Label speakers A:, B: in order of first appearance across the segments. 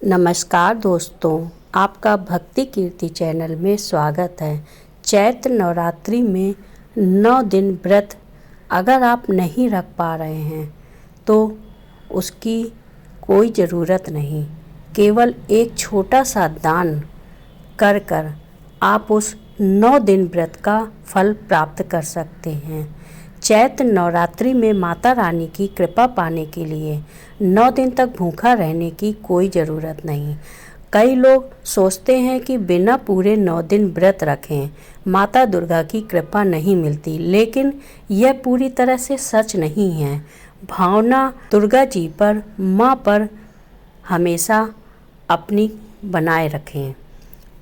A: नमस्कार दोस्तों, आपका भक्ति कीर्ति चैनल में स्वागत है। चैत्र नवरात्रि में 9 दिन व्रत अगर आप नहीं रख पा रहे हैं तो उसकी कोई ज़रूरत नहीं। केवल एक छोटा सा दान कर आप उस 9 दिन व्रत का फल प्राप्त कर सकते हैं। चैत्र नवरात्रि में माता रानी की कृपा पाने के लिए 9 दिन तक भूखा रहने की कोई ज़रूरत नहीं। कई लोग सोचते हैं कि बिना पूरे 9 दिन व्रत रखें माता दुर्गा की कृपा नहीं मिलती, लेकिन यह पूरी तरह से सच नहीं है। भावना दुर्गा जी पर, माँ पर हमेशा अपनी बनाए रखें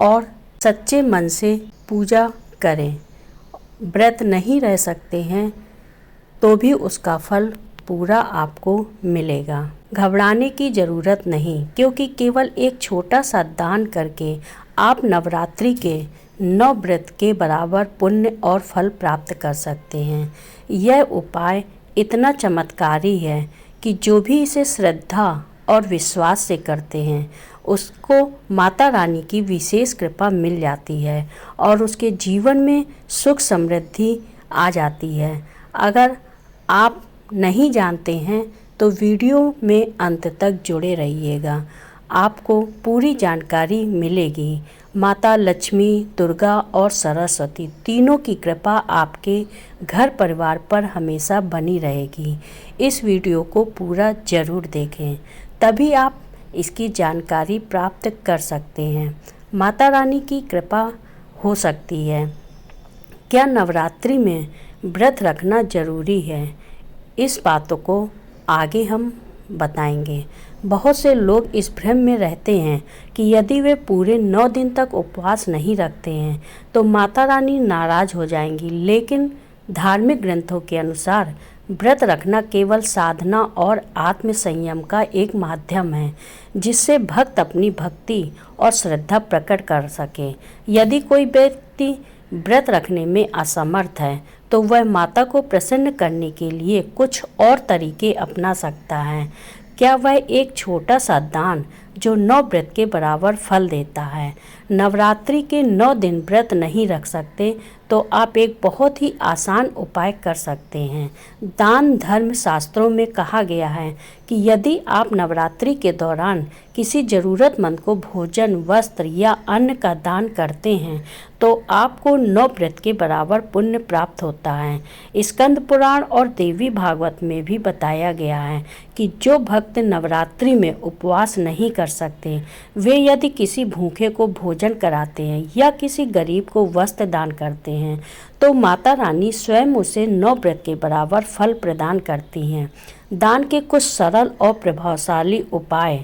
A: और सच्चे मन से पूजा करें। व्रत नहीं रह सकते हैं तो भी उसका फल पूरा आपको मिलेगा। घबराने की ज़रूरत नहीं, क्योंकि केवल एक छोटा सा दान करके आप नवरात्रि के 9 व्रत के बराबर पुण्य और फल प्राप्त कर सकते हैं। यह उपाय इतना चमत्कारी है कि जो भी इसे श्रद्धा और विश्वास से करते हैं उसको माता रानी की विशेष कृपा मिल जाती है और उसके जीवन में सुख समृद्धि आ जाती है। अगर आप नहीं जानते हैं तो वीडियो में अंत तक जुड़े रहिएगा, आपको पूरी जानकारी मिलेगी। माता लक्ष्मी, दुर्गा और सरस्वती तीनों की कृपा आपके घर परिवार पर हमेशा बनी रहेगी। इस वीडियो को पूरा ज़रूर देखें, तभी आप इसकी जानकारी प्राप्त कर सकते हैं। माता रानी की कृपा हो सकती है। क्या नवरात्रि में व्रत रखना ज़रूरी है? इस बातों को आगे हम बताएंगे। बहुत से लोग इस भ्रम में रहते हैं कि यदि वे पूरे 9 दिन तक उपवास नहीं रखते हैं तो माता रानी नाराज़ हो जाएंगी, लेकिन धार्मिक ग्रंथों के अनुसार व्रत रखना केवल साधना और आत्म संयम का एक माध्यम है जिससे भक्त अपनी भक्ति और श्रद्धा प्रकट कर सके। यदि कोई व्यक्ति व्रत रखने में असमर्थ है तो वह माता को प्रसन्न करने के लिए कुछ और तरीके अपना सकता है। क्या वह एक छोटा सा दान जो 9 व्रत के बराबर फल देता है। नवरात्रि के 9 दिन व्रत नहीं रख सकते तो आप एक बहुत ही आसान उपाय कर सकते हैं। दान धर्म शास्त्रों में कहा गया है कि यदि आप नवरात्रि के दौरान किसी ज़रूरतमंद को भोजन, वस्त्र या अन्न का दान करते हैं तो आपको 9 व्रत के बराबर पुण्य प्राप्त होता है। स्कंद पुराण और देवी भागवत में भी बताया गया है कि जो भक्त नवरात्रि में उपवास नहीं कर सकते वे यदि किसी भूखे को भोजन कराते हैं या किसी गरीब को वस्त्र दान करते हैं तो माता रानी स्वयं उसे 9 व्रत के बराबर फल प्रदान करती हैं। दान के कुछ सरल और प्रभावशाली उपाय।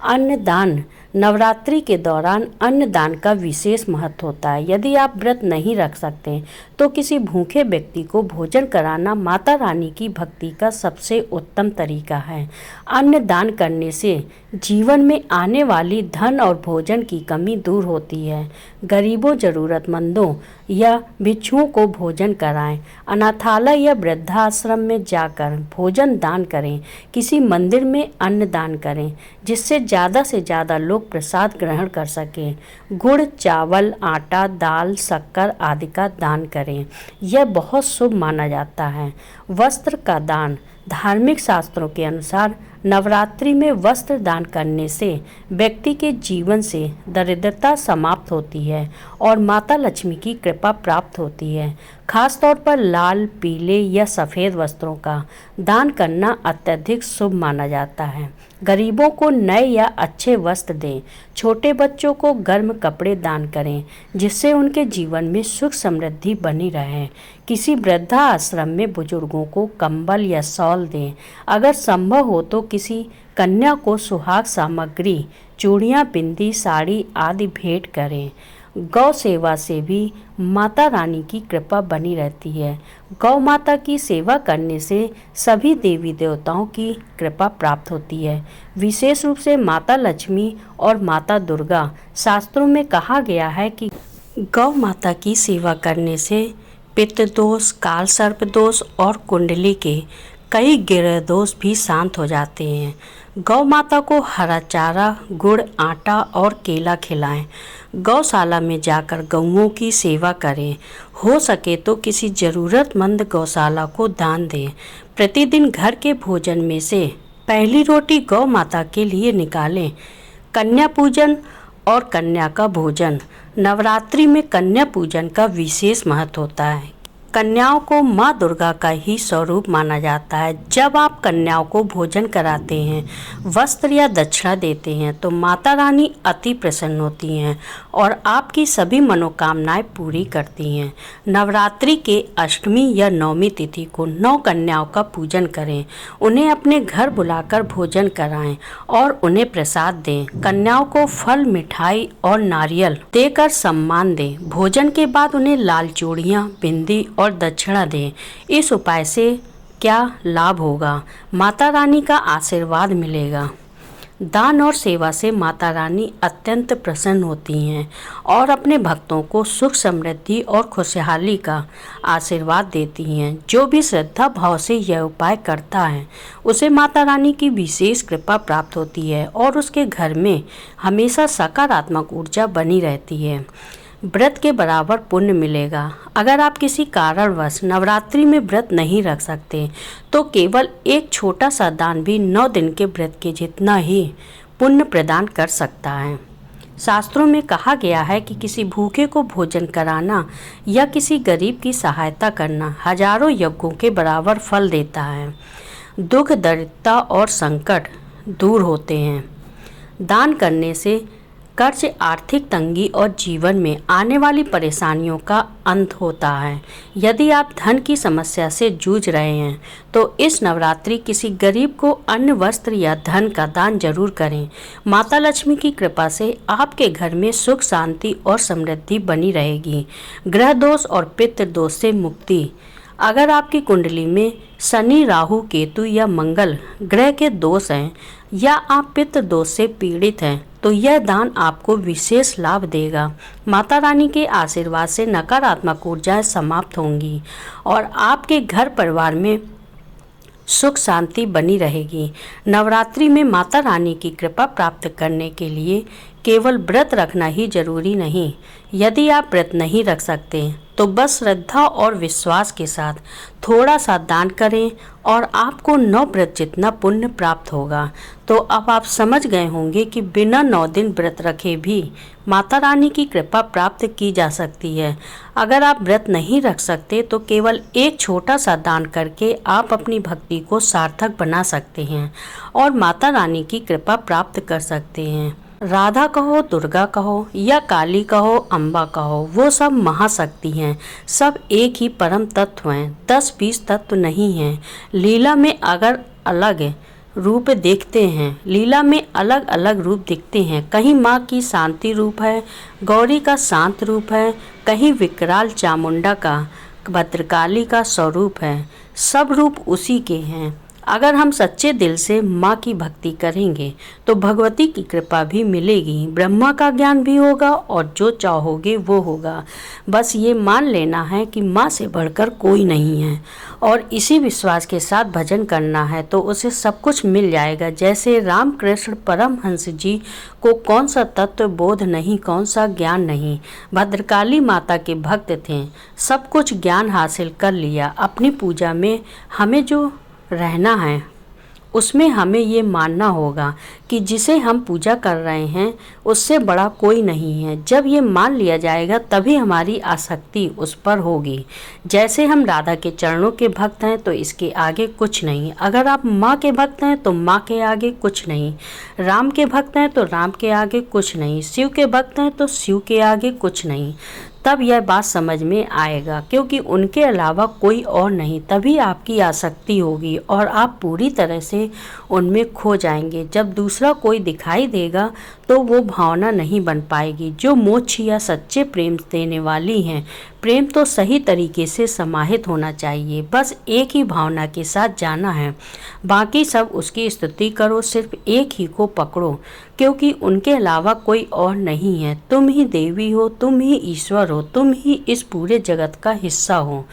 A: अन्नदान। नवरात्रि के दौरान अन्नदान का विशेष महत्व होता है। यदि आप व्रत नहीं रख सकते तो किसी भूखे व्यक्ति को भोजन कराना माता रानी की भक्ति का सबसे उत्तम तरीका है। अन्नदान करने से जीवन में आने वाली धन और भोजन की कमी दूर होती है। गरीबों, ज़रूरतमंदों या भिक्षुओं को भोजन कराएं। अनाथालय या वृद्धाश्रम में जाकर भोजन दान करें। किसी मंदिर में अन्न दान करें जिससे ज़्यादा से ज़्यादा लोग प्रसाद ग्रहण कर सकें। गुड़, चावल, आटा, दाल, शक्कर आदि का दान करें। यह बहुत शुभ माना जाता है। वस्त्र का दान। धार्मिक शास्त्रों के अनुसार नवरात्रि में वस्त्र दान करने से व्यक्ति के जीवन से दरिद्रता समाप्त होती है और माता लक्ष्मी की कृपा प्राप्त होती है। खासतौर पर लाल, पीले या सफ़ेद वस्त्रों का दान करना अत्यधिक शुभ माना जाता है। गरीबों को नए या अच्छे वस्त्र दें। छोटे बच्चों को गर्म कपड़े दान करें जिससे उनके जीवन में सुख समृद्धि बनी रहे। किसी वृद्धा आश्रम में बुजुर्गों को कंबल या शॉल दें। अगर संभव हो तो किसी कन्या को सुहाग सामग्री, चूड़ियाँ, बिंदी, साड़ी आदि भेंट करें। गौ सेवा से भी माता रानी की कृपा बनी रहती है। गौ माता की सेवा करने से सभी देवी देवताओं की कृपा प्राप्त होती है, विशेष रूप से माता लक्ष्मी और माता दुर्गा। शास्त्रों में कहा गया है कि गौ माता की सेवा करने से पितृ दोष, काल सर्प दोष और कुंडली के कई ग्रह दोष भी शांत हो जाते हैं। गौ माता को हरा चारा, गुड़, आटा और केला खिलाएं। गौशाला में जाकर गौओं की सेवा करें। हो सके तो किसी ज़रूरतमंद गौशाला को दान दें। प्रतिदिन घर के भोजन में से पहली रोटी गौ माता के लिए निकालें। कन्या पूजन और कन्या का भोजन। नवरात्रि में कन्या पूजन का विशेष महत्व होता है। कन्याओं को माँ दुर्गा का ही स्वरूप माना जाता है। जब आप कन्याओं को भोजन कराते हैं, वस्त्र या दक्षिणा देते हैं तो माता रानी अति प्रसन्न होती हैं और आपकी सभी मनोकामनाएं पूरी करती हैं। नवरात्रि के अष्टमी या नवमी तिथि को 9 कन्याओं का पूजन करें। उन्हें अपने घर बुलाकर भोजन कराएं और उन्हें प्रसाद दें। कन्याओं को फल, मिठाई और नारियल देकर सम्मान दें। भोजन के बाद उन्हें लाल चूड़ियाँ, बिंदी और दक्षिणा दें। इस उपाय से क्या लाभ होगा? माता रानी का आशीर्वाद मिलेगा। दान और सेवा से माता रानी अत्यंत प्रसन्न होती हैं और अपने भक्तों को सुख, समृद्धि और खुशहाली का आशीर्वाद देती हैं। जो भी श्रद्धा भाव से यह उपाय करता है उसे माता रानी की विशेष कृपा प्राप्त होती है और उसके घर में हमेशा सकारात्मक ऊर्जा बनी रहती है। व्रत के बराबर पुण्य मिलेगा। अगर आप किसी कारणवश नवरात्रि में व्रत नहीं रख सकते तो केवल एक छोटा सा दान भी 9 दिन के व्रत के जितना ही पुण्य प्रदान कर सकता है। शास्त्रों में कहा गया है कि किसी भूखे को भोजन कराना या किसी गरीब की सहायता करना हजारों यज्ञों के बराबर फल देता है। दुख, दरिद्रता और संकट दूर होते हैं। दान करने से कर्ज, आर्थिक तंगी और जीवन में आने वाली परेशानियों का अंत होता है। यदि आप धन की समस्या से जूझ रहे हैं तो इस नवरात्रि किसी गरीब को अन्न, वस्त्र या धन का दान जरूर करें। माता लक्ष्मी की कृपा से आपके घर में सुख, शांति और समृद्धि बनी रहेगी। ग्रह दोष और पितृ दोष से मुक्ति। अगर आपकी कुंडली में शनि, राहु, केतु या मंगल ग्रह के दोष हैं या आप पितृ दोष से पीड़ित हैं तो यह दान आपको विशेष लाभ देगा। माता रानी के आशीर्वाद से नकारात्मक ऊर्जाएं समाप्त होंगी और आपके घर परिवार में सुख, शांति बनी रहेगी। नवरात्रि में माता रानी की कृपा प्राप्त करने के लिए केवल व्रत रखना ही जरूरी नहीं। यदि आप व्रत नहीं रख सकते तो बस श्रद्धा और विश्वास के साथ थोड़ा सा दान करें और आपको 9 व्रत जितना पुण्य प्राप्त होगा। तो अब आप समझ गए होंगे कि बिना 9 दिन व्रत रखे भी माता रानी की कृपा प्राप्त की जा सकती है। अगर आप व्रत नहीं रख सकते तो केवल एक छोटा सा दान करके आप अपनी भक्ति को सार्थक बना सकते हैं और माता रानी की कृपा प्राप्त कर सकते हैं। राधा कहो, दुर्गा कहो या काली कहो, अम्बा कहो, वो सब महाशक्ति हैं। सब एक ही परम तत्व हैं। 10-20 तत्व नहीं हैं। लीला में अगर अलग रूप देखते हैं, लीला में अलग अलग रूप दिखते हैं। कहीं माँ की शांति रूप है, गौरी का शांत रूप है, कहीं विकराल चामुंडा का, भद्रकाली का स्वरूप है। सब रूप उसी के हैं। अगर हम सच्चे दिल से माँ की भक्ति करेंगे तो भगवती की कृपा भी मिलेगी, ब्रह्मा का ज्ञान भी होगा और जो चाहोगे वो होगा। बस ये मान लेना है कि माँ से बढ़कर कोई नहीं है और इसी विश्वास के साथ भजन करना है तो उसे सब कुछ मिल जाएगा। जैसे रामकृष्ण परमहंस जी को कौन सा तत्व बोध नहीं, कौन सा ज्ञान नहीं। भद्रकाली माता के भक्त थे, सब कुछ ज्ञान हासिल कर लिया। अपनी पूजा में हमें जो रहना है उसमें हमें ये मानना होगा कि जिसे हम पूजा कर रहे हैं उससे बड़ा कोई नहीं है। जब ये मान लिया जाएगा तभी हमारी आसक्ति उस पर होगी। जैसे हम राधा के चरणों के भक्त हैं तो इसके आगे कुछ नहीं। अगर आप माँ के भक्त हैं तो माँ के आगे कुछ नहीं। राम के भक्त हैं तो राम के आगे कुछ नहीं। शिव के भक्त हैं तो शिव के आगे कुछ नहीं। तब यह बात समझ में आएगा क्योंकि उनके अलावा कोई और नहीं। तभी आपकी आसक्ति होगी और आप पूरी तरह से उनमें खो जाएंगे। जब दूसरा कोई दिखाई देगा तो वो भावना नहीं बन पाएगी जो मोक्ष या सच्चे प्रेम देने वाली हैं। प्रेम तो सही तरीके से समाहित होना चाहिए, बस एक ही भावना के साथ जाना है। बाकी सब उसकी स्तुति करो, सिर्फ एक ही को पकड़ो क्योंकि उनके अलावा कोई और नहीं है। तुम ही देवी हो, तुम ही ईश्वर हो, तुम ही इस पूरे जगत का हिस्सा हो।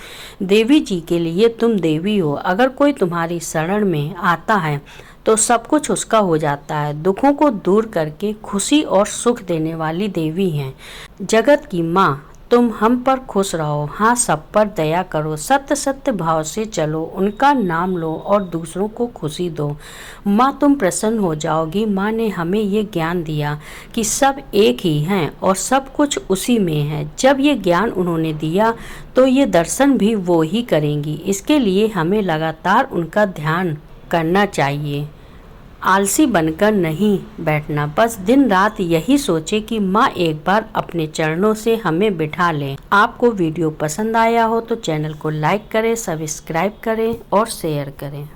A: देवी जी के लिए तुम देवी हो। अगर कोई तुम्हारी शरण में आता है तो सब कुछ उसका हो जाता है। दुखों को दूर करके खुशी और सुख देने वाली देवी हैं। जगत की माँ, तुम हम पर खुश रहो, हाँ सब पर दया करो, सत्य सत्य भाव से चलो, उनका नाम लो और दूसरों को खुशी दो। माँ तुम प्रसन्न हो जाओगी। माँ ने हमें ये ज्ञान दिया कि सब एक ही हैं और सब कुछ उसी में है। जब ये ज्ञान उन्होंने दिया तो ये दर्शन भी वो ही करेंगी। इसके लिए हमें लगातार उनका ध्यान करना चाहिए। आलसी बनकर नहीं बैठना, बस दिन रात यही सोचे कि माँ एक बार अपने चरणों से हमें बिठा लें। आपको वीडियो पसंद आया हो तो चैनल को लाइक करें, सब्सक्राइब करें और शेयर करें।